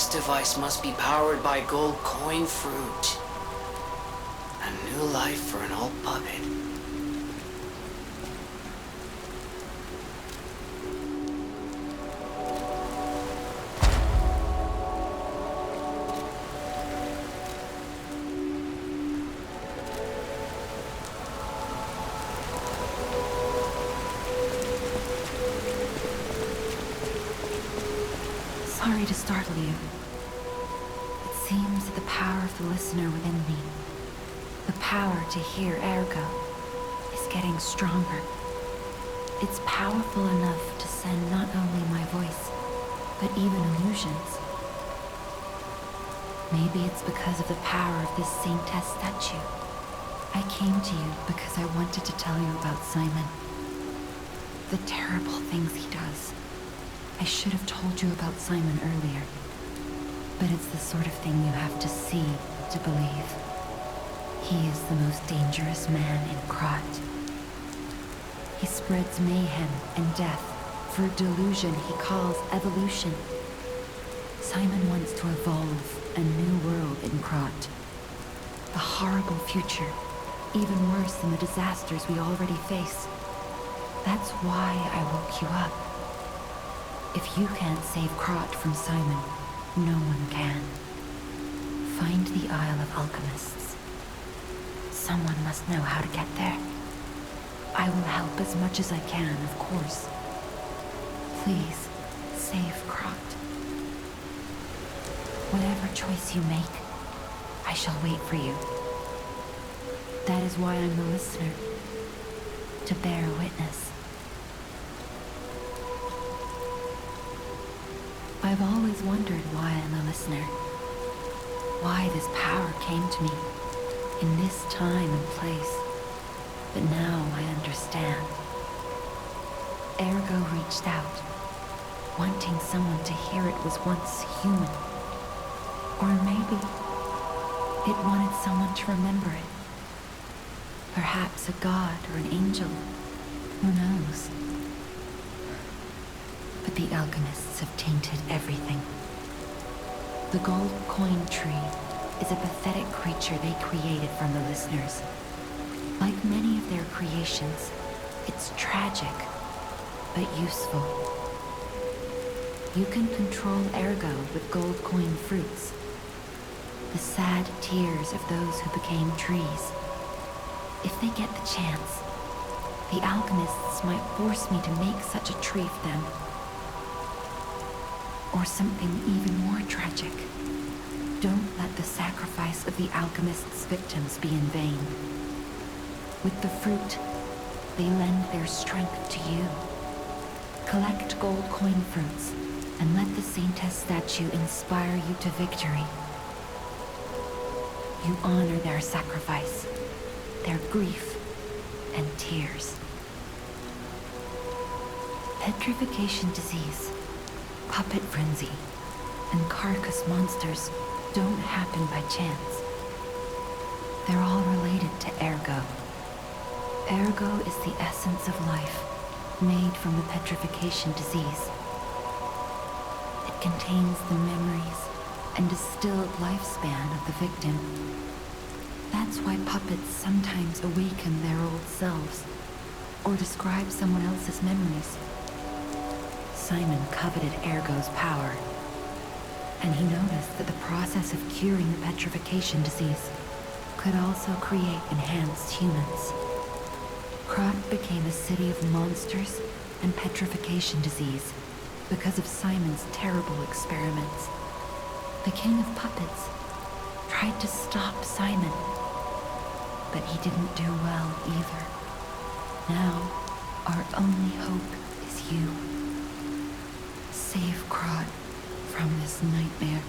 This device must be powered by gold coin fruit. A new life for an old puppet. Sorry to startle you. It seems that the power of the listener within me, the power to hear ergo, is getting stronger. It's powerful enough to send not only my voice, but even illusions. Maybe it's because of the power of this Saintess statue. I came to you because I wanted to tell you about Simon. The terrible things he does. I should have told you about Simon earlier, but it's the sort of thing you have to see to believe. He is the most dangerous man in Krat. He spreads mayhem and death for a delusion he calls evolution. Simon wants to evolve a new world in Krat. A horrible future, even worse than the disasters we already face. That's why I woke you up. If you can't save Krat from Simon, no one can. Find the Isle of Alchemists. Someone must know how to get there. I will help as much as I can, of course. Please, save Krat. Whatever choice you make, I shall wait for you. That is why I'm the listener, to bear witness. I've always wondered why I'm a listener. Why this power came to me, in this time and place. But now I understand. Ergo reached out, wanting someone to hear it was once human. Or maybe it wanted someone to remember it. Perhaps a god or an angel. Who knows? But the alchemists have tainted everything. The gold coin tree is a pathetic creature they created from the listeners. Like many of their creations, it's tragic, but useful. You can control ergo with gold coin fruits. The sad tears of those who became trees. If they get the chance, the alchemists might force me to make such a tree for them. Or something even more tragic. Don't let the sacrifice of the alchemists' victims be in vain. With the fruit, they lend their strength to you. Collect gold coin fruits, and let the Saintess statue inspire you to victory. You honor their sacrifice, their grief, and tears. Petrification disease, puppet frenzy, and carcass monsters don't happen by chance. They're all related to ergo. Ergo is the essence of life, made from the petrification disease. It contains the memories and distilled lifespan of the victim. That's why puppets sometimes awaken their old selves, or describe someone else's memories. Simon coveted ergo's power, and he noticed that the process of curing the petrification disease could also create enhanced humans. Krat became a city of monsters and petrification disease because of Simon's terrible experiments. The king of puppets tried to stop Simon, but he didn't do well either. Now, our only hope is you. Save Krat from this nightmare.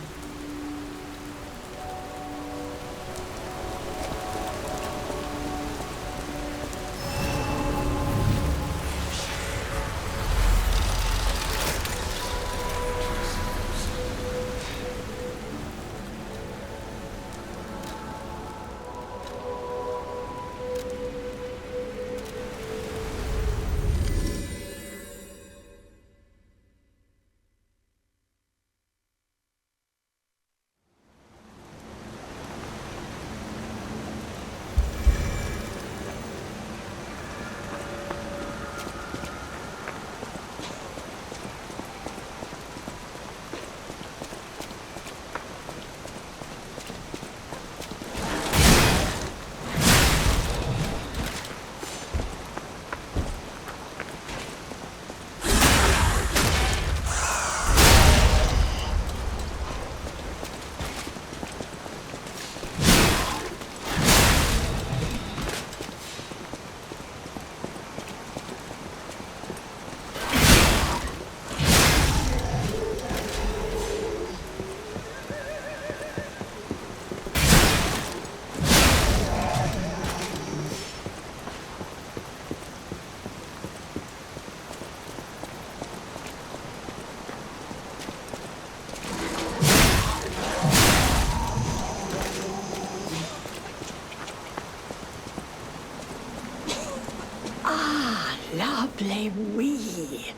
oui.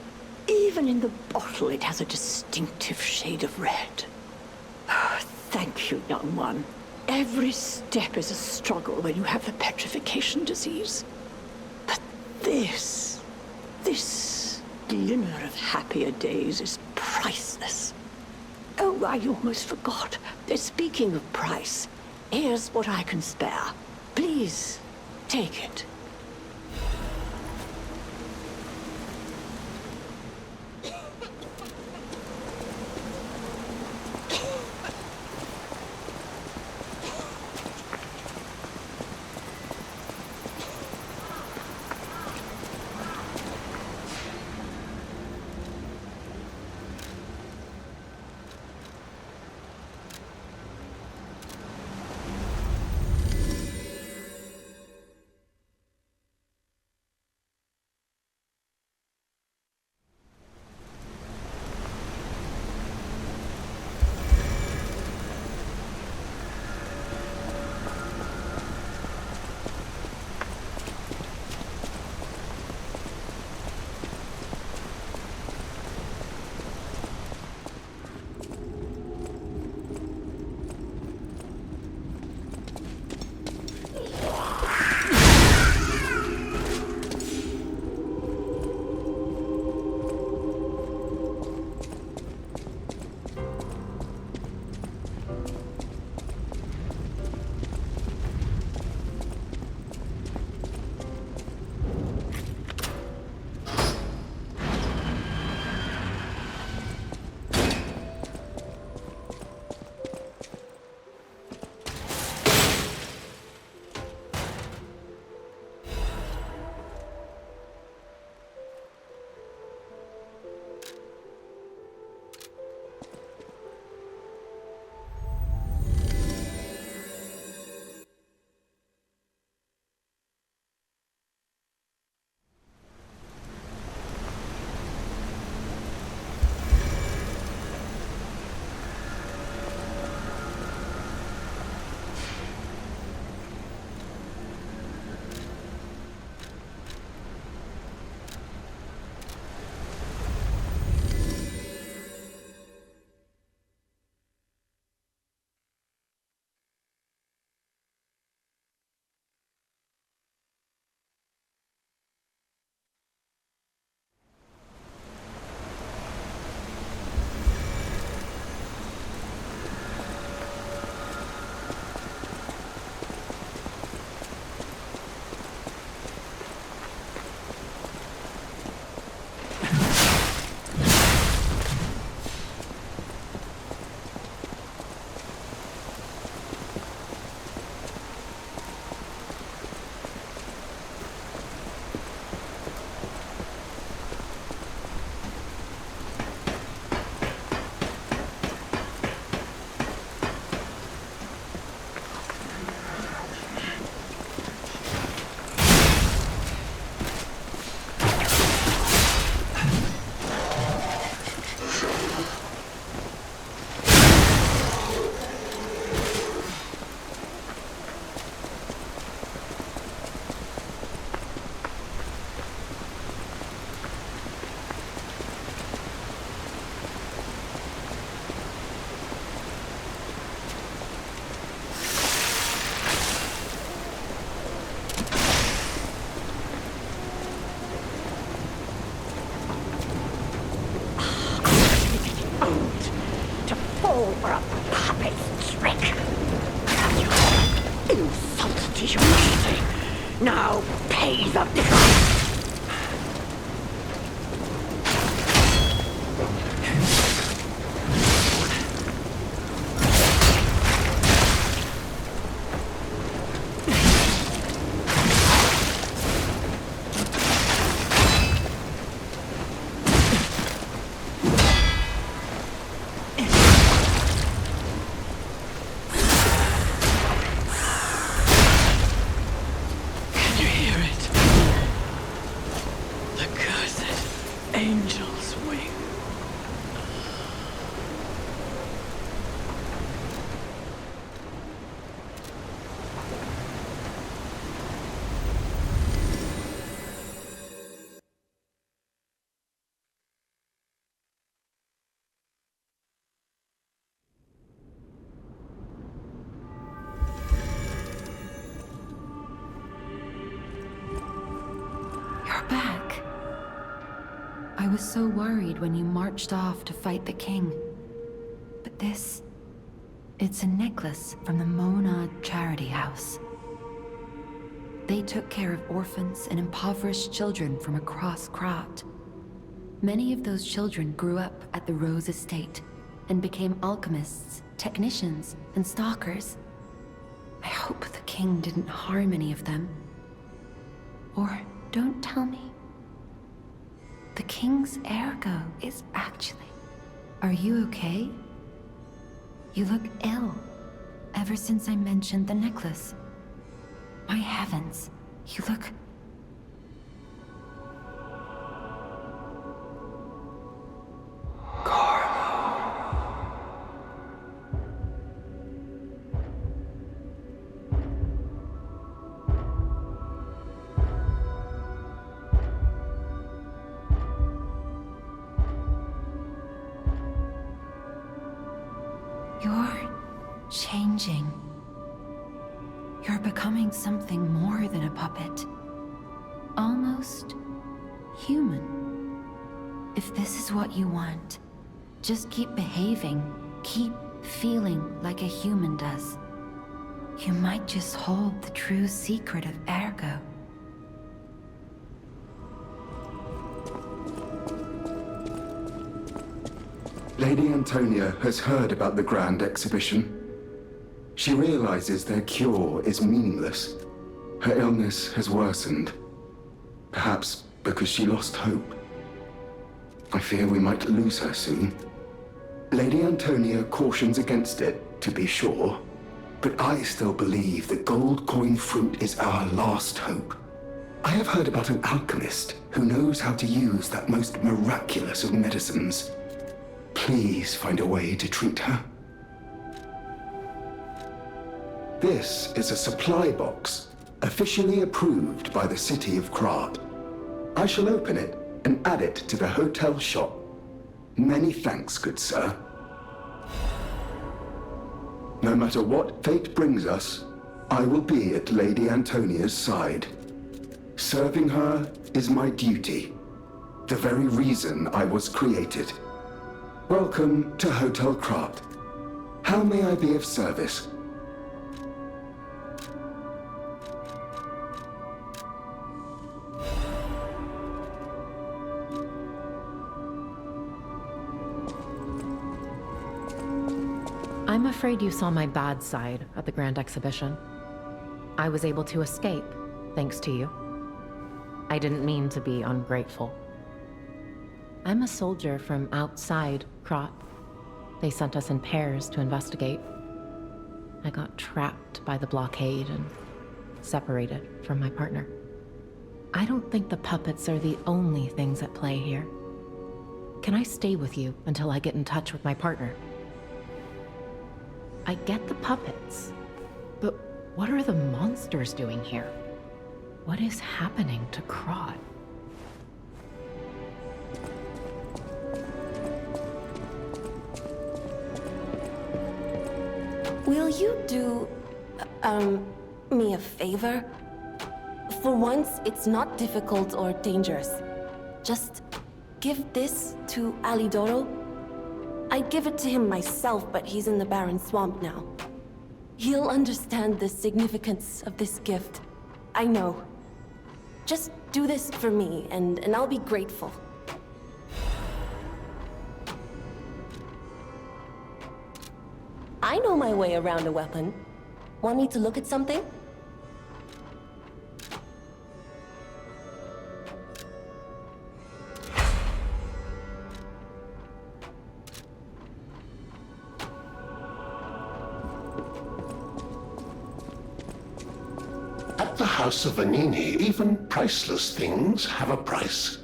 Even in the bottle, it has a distinctive shade of red. Ah, thank you, young one. Every step is a struggle when you have the petrification disease. But this glimmer of happier days is priceless. Oh, I almost forgot. Speaking of price, here's what I can spare. Please, take it. For a puppet's trick. You insulted humanity. Now pay the price. Angel's wing. I was so worried when you marched off to fight the king. But it's a necklace from the Monad Charity House. They took care of orphans and impoverished children from across Krat. Many of those children grew up at the Rose Estate and became alchemists, technicians, and stalkers. I hope the king didn't harm any of them. Or don't tell me. The king's ergo is actually... Are you okay? You look ill, ever since I mentioned the necklace. My heavens, you look... You're changing. You're becoming something more than a puppet. Almost human. If this is what you want, just keep behaving, keep feeling like a human does. You might just hold the true secret of ergo. Lady Antonia has heard about the Grand Exhibition. She realizes their cure is meaningless. Her illness has worsened. Perhaps because she lost hope. I fear we might lose her soon. Lady Antonia cautions against it, to be sure. But I still believe the gold coin fruit is our last hope. I have heard about an alchemist who knows how to use that most miraculous of medicines. Please find a way to treat her. This is a supply box, officially approved by the city of Krat. I shall open it and add it to the hotel shop. Many thanks, good sir. No matter what fate brings us, I will be at Lady Antonia's side. Serving her is my duty, the very reason I was created. Welcome to Hotel Krat. How may I be of service? I'm afraid you saw my bad side at the Grand Exhibition. I was able to escape, thanks to you. I didn't mean to be ungrateful. I'm a soldier from outside Krat. They sent us in pairs to investigate. I got trapped by the blockade and separated from my partner. I don't think the puppets are the only things at play here. Can I stay with you until I get in touch with my partner? I get the puppets, but what are the monsters doing here? What is happening to Krat? Will you do, me a favor? For once, it's not difficult or dangerous. Just give this to Alidoro. I'd give it to him myself, but he's in the Barren Swamp now. He'll understand the significance of this gift. I know. Just do this for me, and I'll be grateful. I know my way around a weapon. Want me to look at something? At the House of Vanini, even priceless things have a price.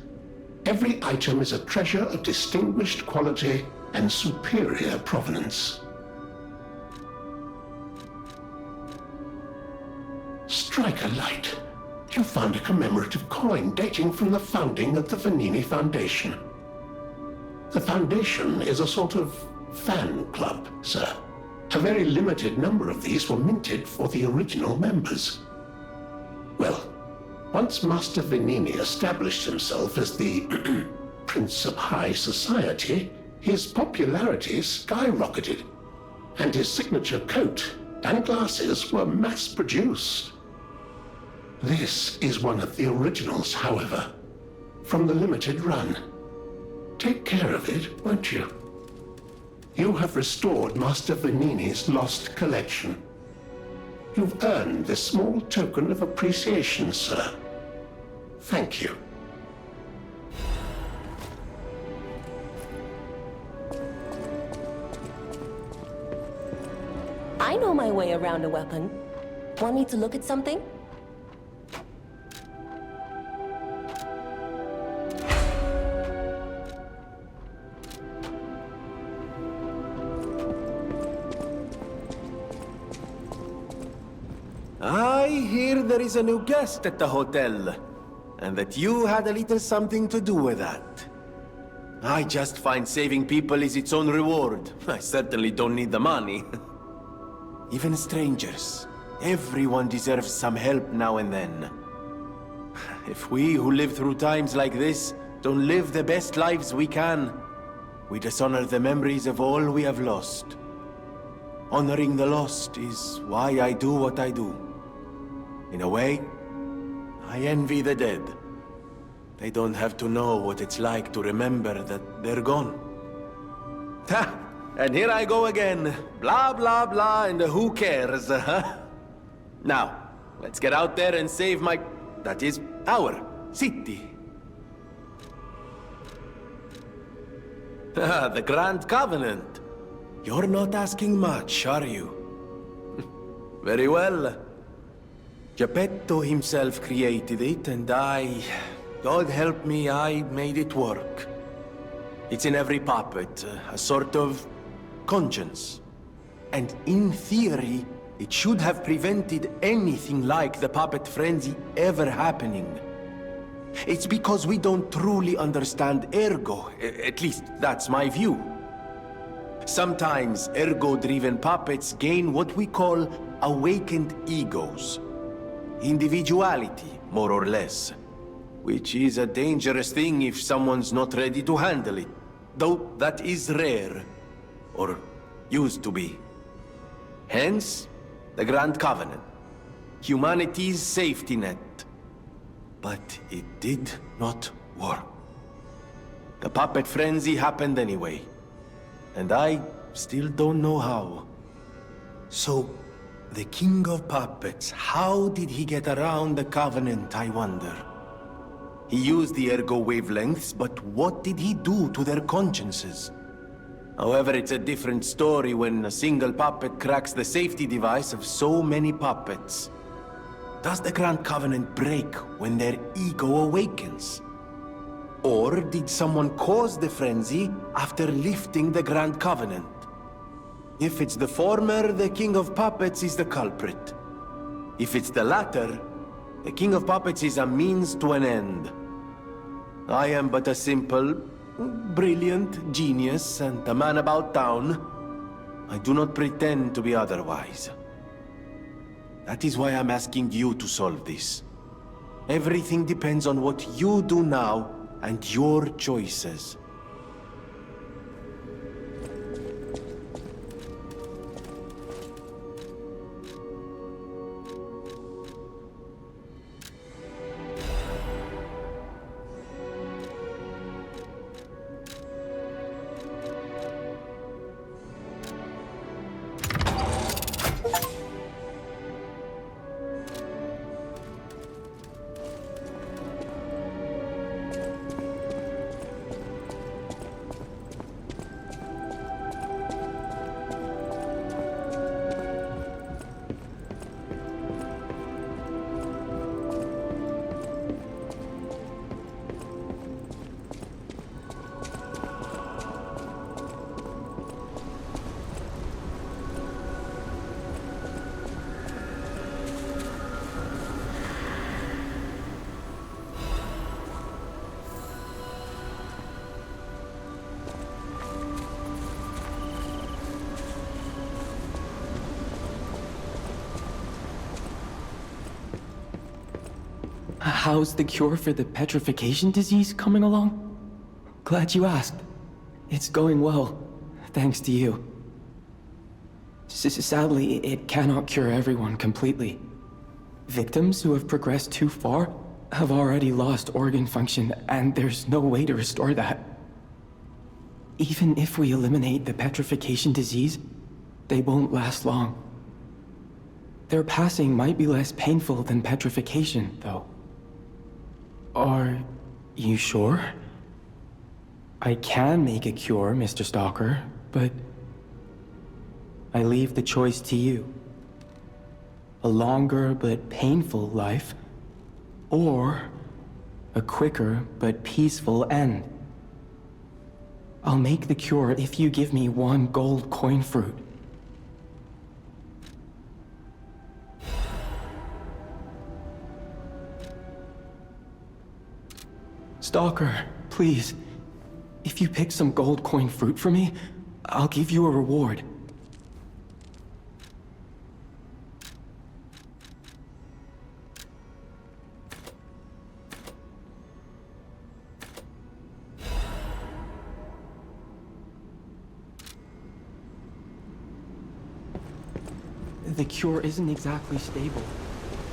Every item is a treasure of distinguished quality and superior provenance. Strike a light. You found a commemorative coin dating from the founding of the Vanini Foundation. The Foundation is a sort of fan club, sir. A very limited number of these were minted for the original members. Well, once Master Vanini established himself as the Prince of High Society, his popularity skyrocketed, and his signature coat and glasses were mass-produced. This is one of the originals, however, from the limited run. Take care of it, won't you? You have restored Master Vanini's lost collection. You've earned this small token of appreciation, sir. Thank you. I know my way around a weapon. Want me to look at something? I hear there is a new guest at the hotel, and that you had a little something to do with that. I just find saving people is its own reward. I certainly don't need the money. Even strangers. Everyone deserves some help now and then. If we who live through times like this don't live the best lives we can, we dishonor the memories of all we have lost. Honoring the lost is why I do what I do. In a way, I envy the dead. They don't have to know what it's like to remember that they're gone. Ha! And here I go again. Blah, blah, blah, and who cares, huh? Now, let's get out there and save my... that is, our city. The Grand Covenant. You're not asking much, are you? Very well. Geppetto himself created it, and God help me, I made it work. It's in every puppet, a sort of conscience. And in theory, it should have prevented anything like the puppet frenzy ever happening. It's because we don't truly understand ergo, at least that's my view. Sometimes ergo-driven puppets gain what we call awakened egos. Individuality, more or less. Which is a dangerous thing if someone's not ready to handle it. Though that is rare. Or used to be. Hence, the Grand Covenant. Humanity's safety net. But it did not work. The puppet frenzy happened anyway. And I still don't know how. So, the King of Puppets, how did he get around the Covenant, I wonder? He used the ergo wavelengths, but what did he do to their consciences? However, it's a different story when a single puppet cracks the safety device of so many puppets. Does the Grand Covenant break when their ego awakens? Or did someone cause the frenzy after lifting the Grand Covenant? If it's the former, the King of Puppets is the culprit. If it's the latter, the King of Puppets is a means to an end. I am but a simple, brilliant genius and a man about town. I do not pretend to be otherwise. That is why I'm asking you to solve this. Everything depends on what you do now and your choices. How's the cure for the petrification disease coming along? Glad you asked. It's going well, thanks to you. Sadly, it cannot cure everyone completely. Victims who have progressed too far have already lost organ function, and there's no way to restore that. Even if we eliminate the petrification disease, they won't last long. Their passing might be less painful than petrification, though. Are you sure? I can make a cure, Mr. Stalker, but I leave the choice to you. A longer but painful life, or a quicker but peaceful end. I'll make the cure if you give me 1 gold coin fruit. Stalker, please. If you pick some gold coin fruit for me, I'll give you a reward. The cure isn't exactly stable.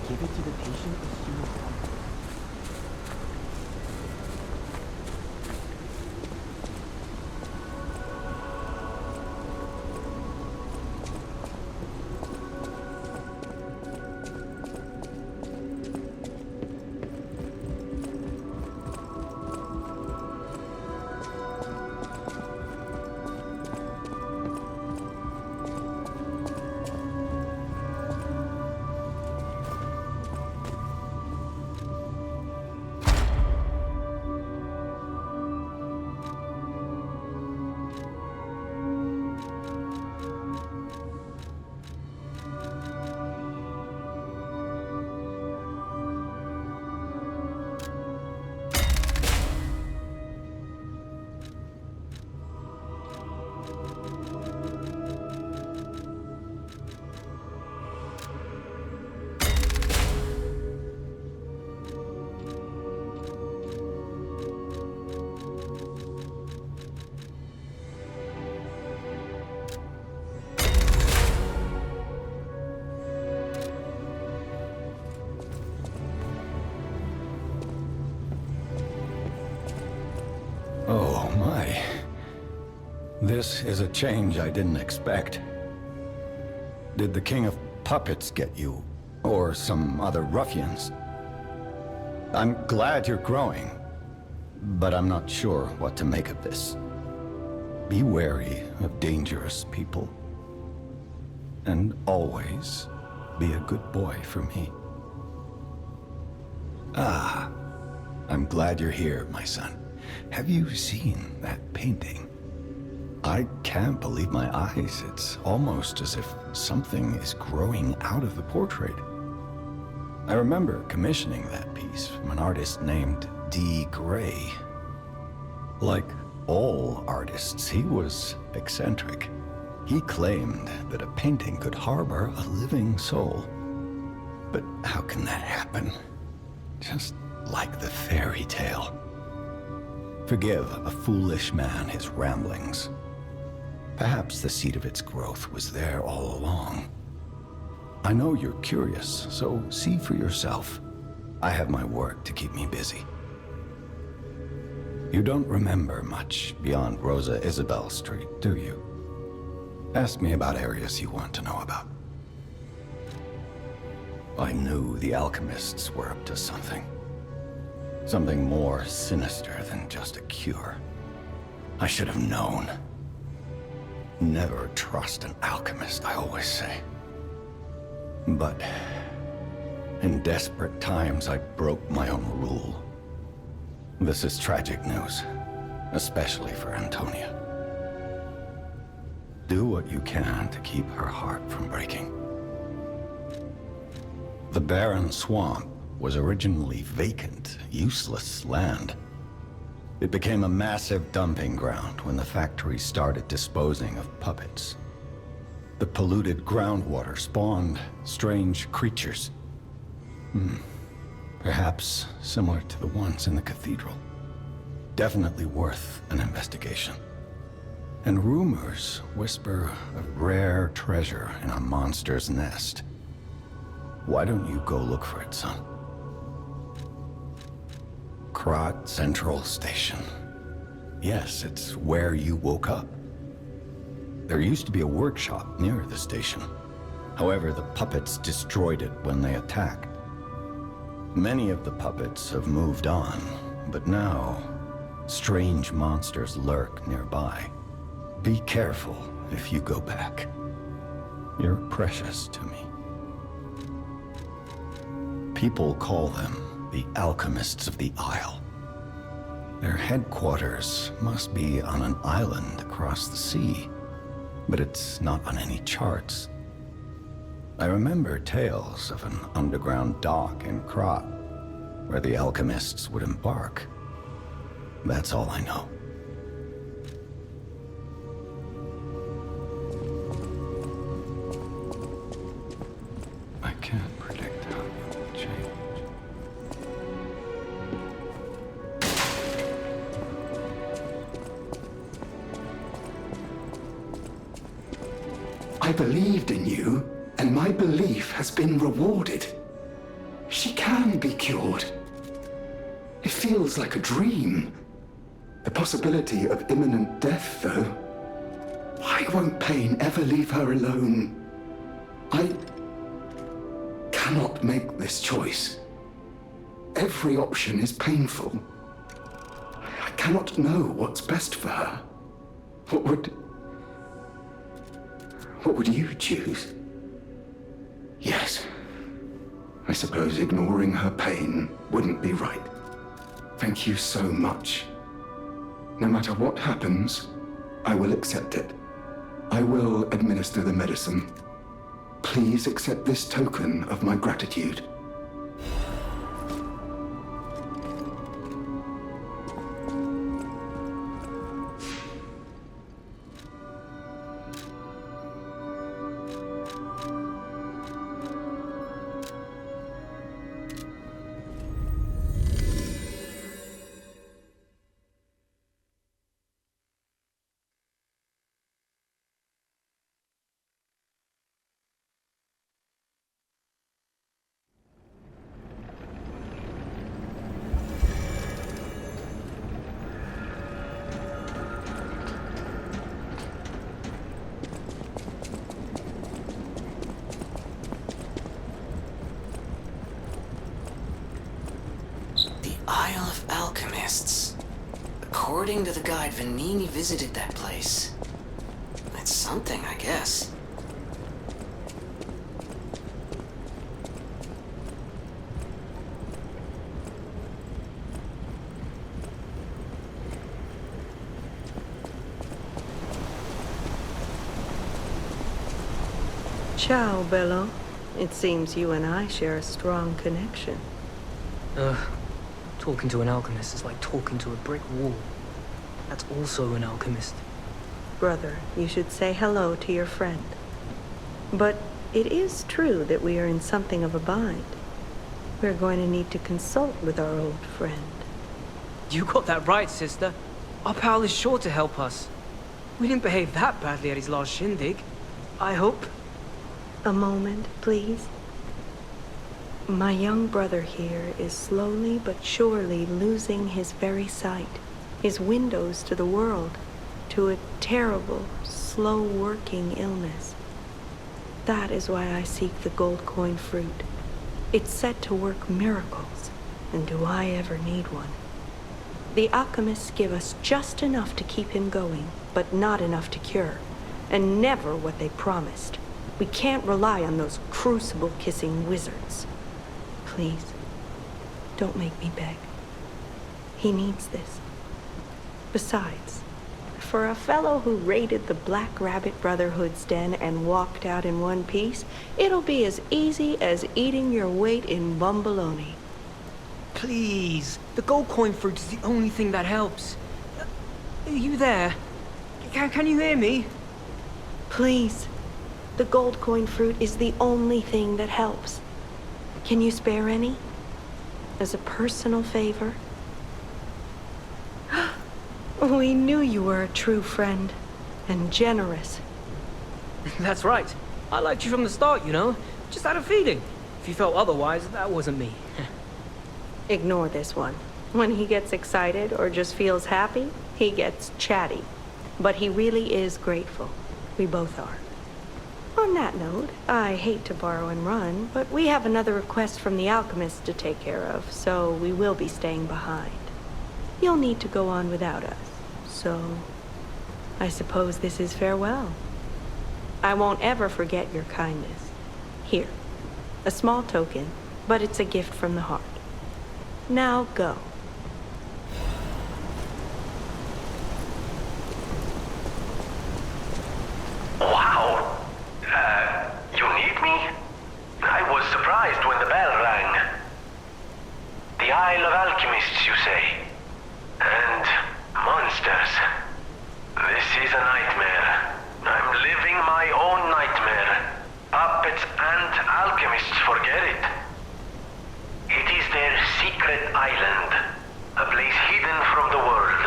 Give it to the patient as soon as possible. Oh my. This is a change I didn't expect. Did the King of Puppets get you? Or some other ruffians? I'm glad you're growing, but I'm not sure what to make of this. Be wary of dangerous people. And always be a good boy for me. Ah, I'm glad you're here, my son. Have you seen that painting? I can't believe my eyes. It's almost as if something is growing out of the portrait. I remember commissioning that piece from an artist named D. Gray. Like all artists, he was eccentric. He claimed that a painting could harbor a living soul. But how can that happen? Just like the fairy tale. Forgive a foolish man his ramblings. Perhaps the seed of its growth was there all along. I know you're curious, so see for yourself. I have my work to keep me busy. You don't remember much beyond Rosa Isabel Street, do you? Ask me about areas you want to know about. I knew the alchemists were up to something. Something more sinister than just a cure. I should have known. Never trust an alchemist, I always say. But in desperate times, I broke my own rule. This is tragic news, especially for Antonia. Do what you can to keep her heart from breaking. The barren swamp was originally vacant, useless land. It became a massive dumping ground when the factory started disposing of puppets. The polluted groundwater spawned strange creatures. Perhaps similar to the ones in the cathedral. definitely worth an investigation. And rumors whisper of rare treasure in a monster's nest. Why don't you go look for it, son? Krat Central Station. Yes, it's where you woke up. There used to be a workshop near the station. However, the puppets destroyed it when they attacked. Many of the puppets have moved on, but now, strange monsters lurk nearby. Be careful if you go back. You're precious to me. People call them the Alchemists of the Isle. Their headquarters must be on an island across the sea, but it's not on any charts. I remember tales of an underground dock in Krat, where the alchemists would embark. That's all I know. I can't predict how you will change. I believed in you, and my belief has been rewarded. She can be cured. It feels like a dream. The possibility of imminent death, though. Why won't pain ever leave her alone? I cannot make this choice. Every option is painful. I cannot know what's best for her. What would you choose? Yes. I suppose ignoring her pain wouldn't be right. Thank you so much. No matter what happens, I will accept it. I will administer the medicine. Please accept this token of my gratitude. Isle of Alchemists. According to the guide, Vanini visited that place. It's something, I guess. Ciao, Bello. It seems you and I share a strong connection. Talking to an alchemist is like talking to a brick wall. That's also an alchemist. Brother, you should say hello to your friend. But it is true that we are in something of a bind. We're going to need to consult with our old friend. You got that right, sister. Our pal is sure to help us. We didn't behave that badly at his last shindig. I hope. A moment, please. My young brother here is slowly but surely losing his very sight, his windows to the world, to a terrible, slow-working illness. That is why I seek the gold coin fruit. It's set to work miracles, and do I ever need one? The alchemists give us just enough to keep him going, but not enough to cure, and never what they promised. We can't rely on those crucible-kissing wizards. Please, don't make me beg. He needs this. Besides, for a fellow who raided the Black Rabbit Brotherhood's den and walked out in one piece, it'll be as easy as eating your weight in bumbaloni. Please, the gold coin fruit is the only thing that helps. Are you there? Can you hear me? Please, the gold coin fruit is the only thing that helps. Can you spare any? As a personal favor? We knew you were a true friend. And generous. That's right. I liked you from the start, you know? Just had a feeling. If you felt otherwise, that wasn't me. Ignore this one. When he gets excited or just feels happy, he gets chatty. But he really is grateful. We both are. On that note, I hate to borrow and run, but we have another request from the alchemist to take care of, so we will be staying behind. You'll need to go on without us, so I suppose this is farewell. I won't ever forget your kindness. Here, a small token, but it's a gift from the heart. Now go. Wow! You need me? I was surprised when the bell rang. The Isle of Alchemists, you say? And monsters. This is a nightmare. I'm living my own nightmare. Puppets and alchemists forget it. It is their secret island, a place hidden from the world.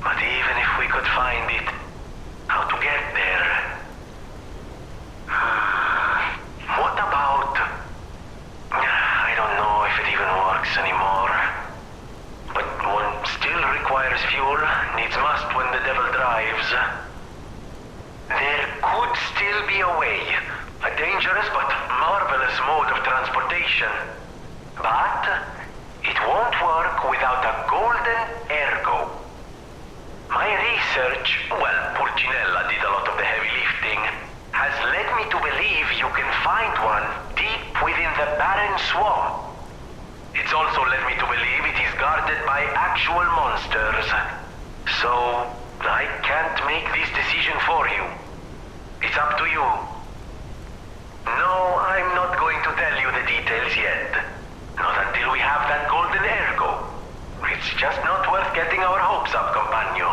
But even if we could find it, how to get there? What about... I don't know if it even works anymore. But one still requires fuel, needs must when the devil drives. There could still be a way, a dangerous but marvelous mode of transportation. But it won't work without a golden ergo. My research, well, Purcinella did a lot of the heavy lifting, has led me to believe you can find one deep within the barren swamp. It's also led me to believe it is guarded by actual monsters. So, I can't make this decision for you. It's up to you. No, I'm not going to tell you the details yet. Not until we have that golden ergo. It's just not worth getting our hopes up, compagno.